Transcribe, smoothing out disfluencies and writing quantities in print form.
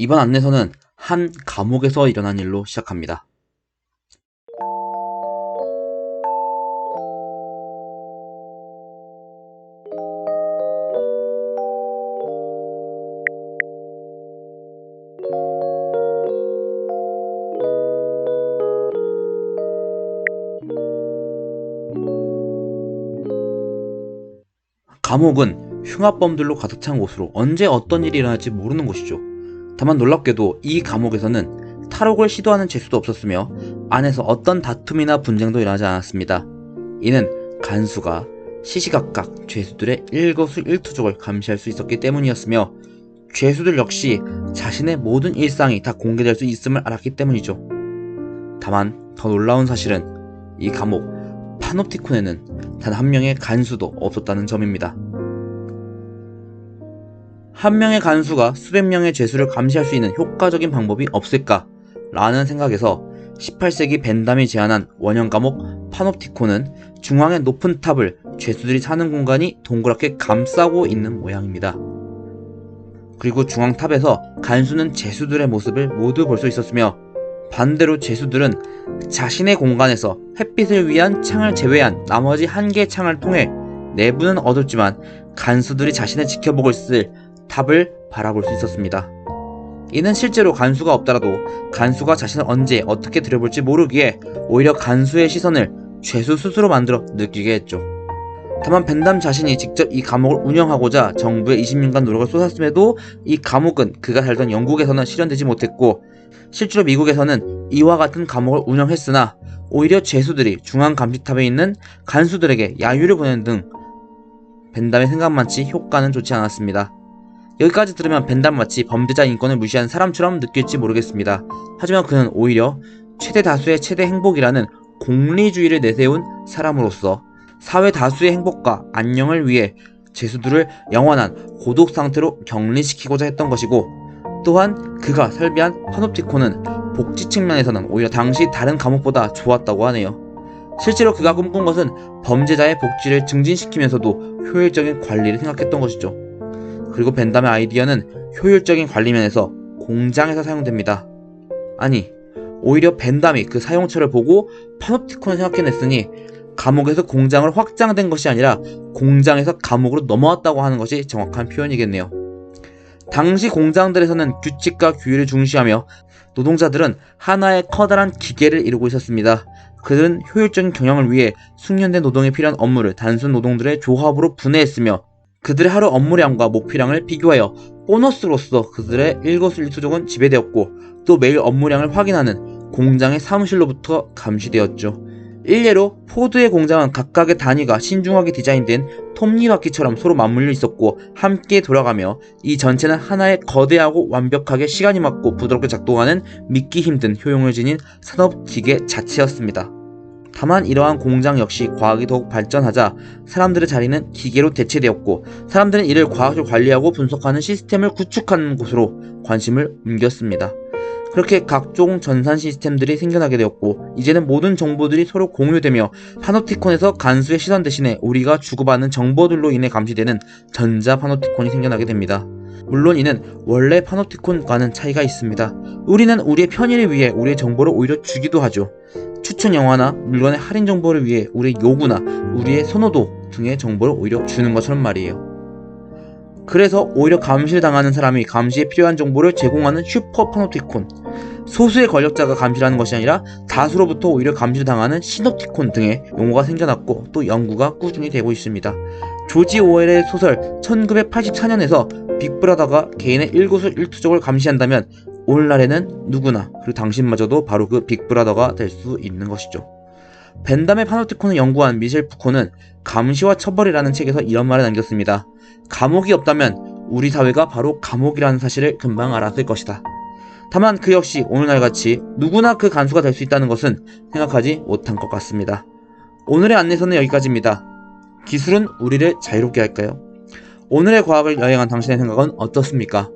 이번 안내서는 한 감옥에서 일어난 일로 시작합니다. 감옥은 흉악범들로 가득 찬 곳으로 언제 어떤 일이 일어날지 모르는 곳이죠. 다만 놀랍게도 이 감옥에서는 탈옥을 시도하는 죄수도 없었으며 안에서 어떤 다툼이나 분쟁도 일어나지 않았습니다. 이는 간수가 시시각각 죄수들의 일거수일투족을 감시할 수 있었기 때문이었으며 죄수들 역시 자신의 모든 일상이 다 공개될 수 있음을 알았기 때문이죠. 다만 더 놀라운 사실은 이 감옥 파놉티콘에는 단 한 명의 간수도 없었다는 점입니다. 한 명의 간수가 수백 명의 죄수를 감시할 수 있는 효과적인 방법이 없을까? 라는 생각에서 18세기 벤담이 제안한 원형 감옥 파놉티콘은 중앙의 높은 탑을 죄수들이 사는 공간이 동그랗게 감싸고 있는 모양입니다. 그리고 중앙 탑에서 간수는 죄수들의 모습을 모두 볼 수 있었으며 반대로 죄수들은 자신의 공간에서 햇빛을 위한 창을 제외한 나머지 한 개의 창을 통해 내부는 어둡지만 간수들이 자신을 지켜보고 있을 탑을 바라볼 수 있었습니다. 이는 실제로 간수가 없더라도 간수가 자신을 언제 어떻게 들여볼지 모르기에 오히려 간수의 시선을 죄수 스스로 만들어 느끼게 했죠. 다만 벤담 자신이 직접 이 감옥을 운영하고자 정부의 20년간 노력을 쏟았음에도 이 감옥은 그가 살던 영국에서는 실현되지 못했고 실제로 미국에서는 이와 같은 감옥을 운영했으나 오히려 죄수들이 중앙 감시탑에 있는 간수들에게 야유를 보내는 등 벤담의 생각만치 효과는 좋지 않았습니다. 여기까지 들으면 벤담 마치 범죄자 인권을 무시한 사람처럼 느낄지 모르겠습니다. 하지만 그는 오히려 최대 다수의 최대 행복이라는 공리주의를 내세운 사람으로서 사회 다수의 행복과 안녕을 위해 죄수들을 영원한 고독 상태로 격리시키고자 했던 것이고 또한 그가 설비한 파놉티콘은 복지 측면에서는 오히려 당시 다른 감옥보다 좋았다고 하네요. 실제로 그가 꿈꾼 것은 범죄자의 복지를 증진시키면서도 효율적인 관리를 생각했던 것이죠. 그리고 벤담의 아이디어는 효율적인 관리 면에서 공장에서 사용됩니다. 아니, 오히려 벤담이 그 사용처를 보고 파놉티콘을 생각해냈으니 감옥에서 공장을 확장된 것이 아니라 공장에서 감옥으로 넘어왔다고 하는 것이 정확한 표현이겠네요. 당시 공장들에서는 규칙과 규율을 중시하며 노동자들은 하나의 커다란 기계를 이루고 있었습니다. 그들은 효율적인 경영을 위해 숙련된 노동에 필요한 업무를 단순 노동들의 조합으로 분해했으며 그들의 하루 업무량과 목표량을 비교하여 보너스로서 그들의 일거수일투족은 지배되었고 또 매일 업무량을 확인하는 공장의 사무실로부터 감시되었죠. 일례로 포드의 공장은 각각의 단위가 신중하게 디자인된 톱니바퀴처럼 서로 맞물려 있었고 함께 돌아가며 이 전체는 하나의 거대하고 완벽하게 시간이 맞고 부드럽게 작동하는 믿기 힘든 효용을 지닌 산업기계 자체였습니다. 다만 이러한 공장 역시 과학이 더욱 발전하자 사람들의 자리는 기계로 대체되었고 사람들은 이를 과학적으로 관리하고 분석하는 시스템을 구축하는 곳으로 관심을 옮겼습니다. 그렇게 각종 전산 시스템들이 생겨나게 되었고 이제는 모든 정보들이 서로 공유되며 파놉티콘에서 간수의 시선 대신에 우리가 주고받는 정보들로 인해 감시되는 전자 파놉티콘이 생겨나게 됩니다. 물론 이는 원래 파놉티콘과는 차이가 있습니다. 우리는 우리의 편의를 위해 우리의 정보를 오히려 주기도 하죠. 추천 영화나 물건의 할인 정보를 위해 우리의 요구나 우리의 선호도 등의 정보를 오히려 주는 것처럼 말이에요. 그래서 오히려 감시를 당하는 사람이 감시에 필요한 정보를 제공하는 슈퍼 파놉티콘, 소수의 권력자가 감시를 하는 것이 아니라 다수로부터 오히려 감시를 당하는 시놉티콘 등의 용어가 생겨났고 또 연구가 꾸준히 되고 있습니다. 조지 오웰의 소설 1984년에서 빅브라더가 개인의 일거수일투족을 감시한다면 오늘날에는 누구나 그리고 당신마저도 바로 그 빅브라더가 될 수 있는 것이죠. 벤담의 파놉티콘을 연구한 미셸 푸코는 감시와 처벌이라는 책에서 이런 말을 남겼습니다. 감옥이 없다면 우리 사회가 바로 감옥이라는 사실을 금방 알았을 것이다. 다만 그 역시 오늘날같이 누구나 그 간수가 될 수 있다는 것은 생각하지 못한 것 같습니다. 오늘의 안내서는 여기까지입니다. 기술은 우리를 자유롭게 할까요? 오늘의 과학을 여행한 당신의 생각은 어떻습니까?